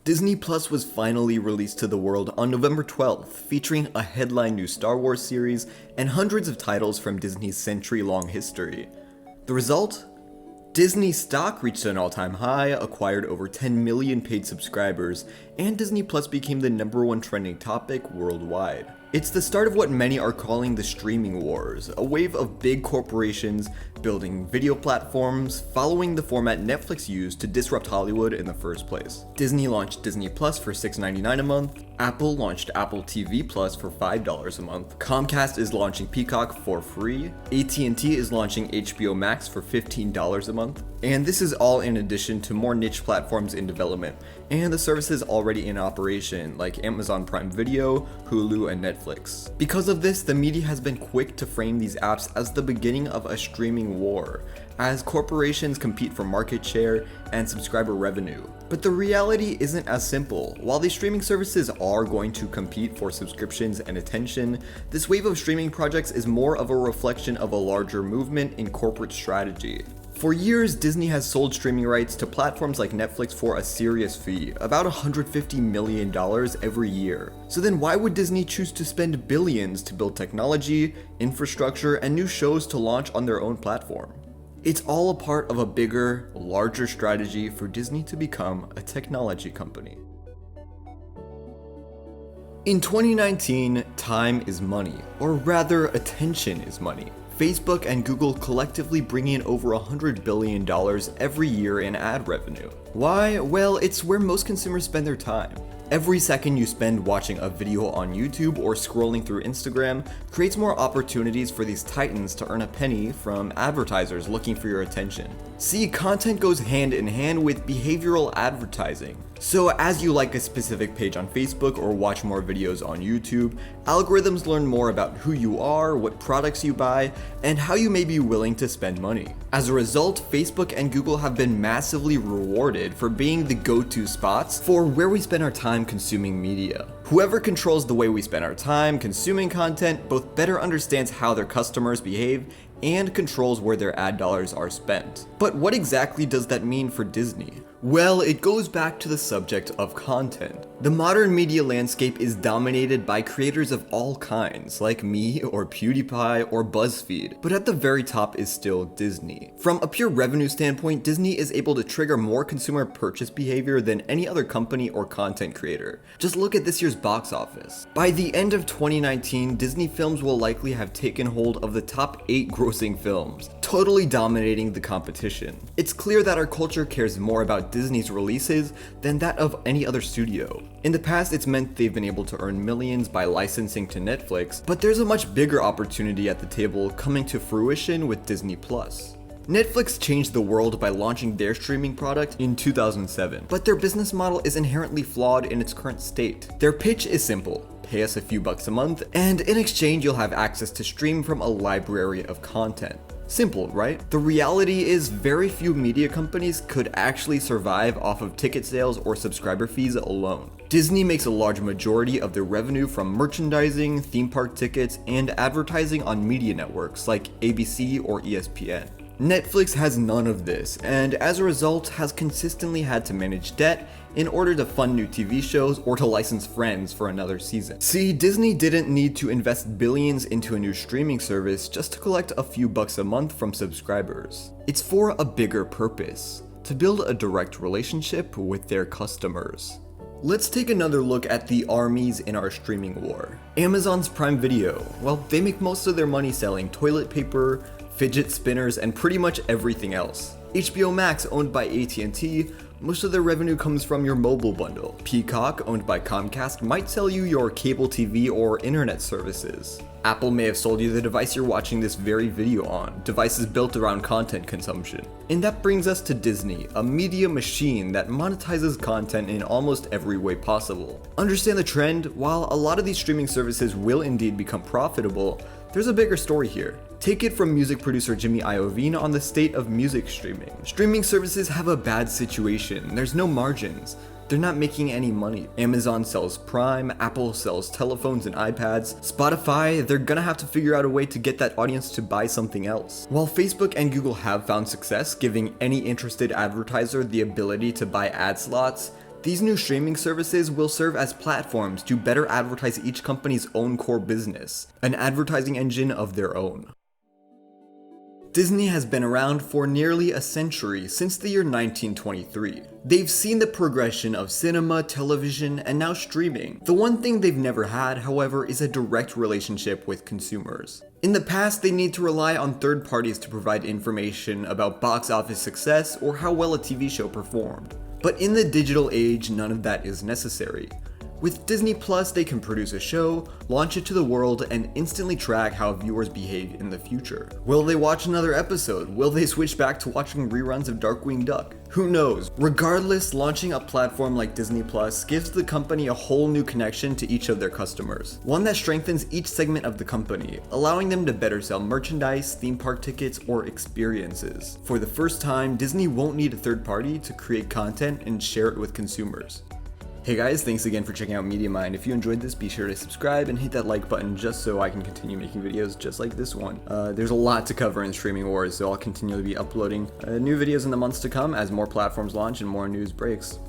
Disney Plus was finally released to the world on November 12th, featuring a headline new Star Wars series and hundreds of titles from Disney's century-long history. The result? Disney stock reached an all-time high, acquired over 10 million paid subscribers, and Disney Plus became the #1 trending topic worldwide. It's the start of what many are calling the streaming wars, a wave of big corporations building video platforms, following the format Netflix used to disrupt Hollywood in the first place. Disney launched Disney Plus for $6.99 a month, Apple launched Apple TV Plus for $5 a month, Comcast is launching Peacock for free, AT&T is launching HBO Max for $15 a month, and this is all in addition to more niche platforms in development, and the services already in operation like Amazon Prime Video, Hulu, and Netflix. Because of this, the media has been quick to frame these apps as the beginning of a streaming war, as corporations compete for market share and subscriber revenue. But the reality isn't as simple. While these streaming services are going to compete for subscriptions and attention, this wave of streaming projects is more of a reflection of a larger movement in corporate strategy. For years, Disney has sold streaming rights to platforms like Netflix for a serious fee, about $150 million every year. So then why would Disney choose to spend billions to build technology, infrastructure, and new shows to launch on their own platform? It's all a part of a bigger, larger strategy for Disney to become a technology company. In 2019, time is money, or rather attention is money. Facebook and Google collectively bring in over $100 billion every year in ad revenue. Why? Well, it's where most consumers spend their time. Every second you spend watching a video on YouTube or scrolling through Instagram creates more opportunities for these titans to earn a penny from advertisers looking for your attention. See, content goes hand in hand with behavioral advertising. So as you like a specific page on Facebook or watch more videos on YouTube, algorithms learn more about who you are, what products you buy, and how you may be willing to spend money. As a result, Facebook and Google have been massively rewarded for being the go-to spots for where we spend our time consuming media. Whoever controls the way we spend our time consuming content both better understands how their customers behave and controls where their ad dollars are spent. But what exactly does that mean for Disney? Well, it goes back to the subject of content. The modern media landscape is dominated by creators of all kinds, like me or PewDiePie or BuzzFeed, but at the very top is still Disney. From a pure revenue standpoint, Disney is able to trigger more consumer purchase behavior than any other company or content creator. Just look at this year's box office. By the end of 2019, Disney films will likely have taken hold of the top 8 grossing films, totally dominating the competition. It's clear that our culture cares more about Disney's releases than that of any other studio. In the past, it's meant they've been able to earn millions by licensing to Netflix, but there's a much bigger opportunity at the table coming to fruition with Disney Plus. Netflix changed the world by launching their streaming product in 2007, but their business model is inherently flawed in its current state. Their pitch is simple. Pay us a few bucks a month, and in exchange you'll have access to stream from a library of content. Simple, right? The reality is very few media companies could actually survive off of ticket sales or subscriber fees alone. Disney makes a large majority of their revenue from merchandising, theme park tickets, and advertising on media networks like ABC or ESPN. Netflix has none of this, and as a result has consistently had to manage debt in order to fund new TV shows or to license Friends for another season. See, Disney didn't need to invest billions into a new streaming service just to collect a few bucks a month from subscribers. It's for a bigger purpose, to build a direct relationship with their customers. Let's take another look at the armies in our streaming war. Amazon's Prime Video. Well, they make most of their money selling toilet paper, fidget spinners, and pretty much everything else. HBO Max, owned by AT&T, most of their revenue comes from your mobile bundle. Peacock, owned by Comcast, might sell you your cable TV or internet services. Apple may have sold you the device you're watching this very video on, devices built around content consumption. And that brings us to Disney, a media machine that monetizes content in almost every way possible. Understand the trend? While a lot of these streaming services will indeed become profitable, there's a bigger story here. Take it from music producer Jimmy Iovine on the state of music streaming. Streaming services have a bad situation. There's no margins. They're not making any money. Amazon sells Prime, Apple sells telephones and iPads. Spotify, they're gonna have to figure out a way to get that audience to buy something else. While Facebook and Google have found success giving any interested advertiser the ability to buy ad slots, These new streaming services will serve as platforms to better advertise each company's own core business, an advertising engine of their own. Disney has been around for nearly a century, since the year 1923. They've seen the progression of cinema, television, and now streaming. The one thing they've never had, however, is a direct relationship with consumers. In the past, they need to rely on third parties to provide information about box office success or how well a TV show performed. But in the digital age, none of that is necessary. With Disney Plus, they can produce a show, launch it to the world, and instantly track how viewers behave in the future. Will they watch another episode? Will they switch back to watching reruns of Darkwing Duck? Who knows? Regardless, launching a platform like Disney Plus gives the company a whole new connection to each of their customers. One that strengthens each segment of the company, allowing them to better sell merchandise, theme park tickets, or experiences. For the first time, Disney won't need a third party to create content and share it with consumers. Hey guys, thanks again for checking out MediaMind. If you enjoyed this, be sure to subscribe and hit that like button just so I can continue making videos just like this one. There's a lot to cover in streaming wars, so I'll continue to be uploading new videos in the months to come as more platforms launch and more news breaks.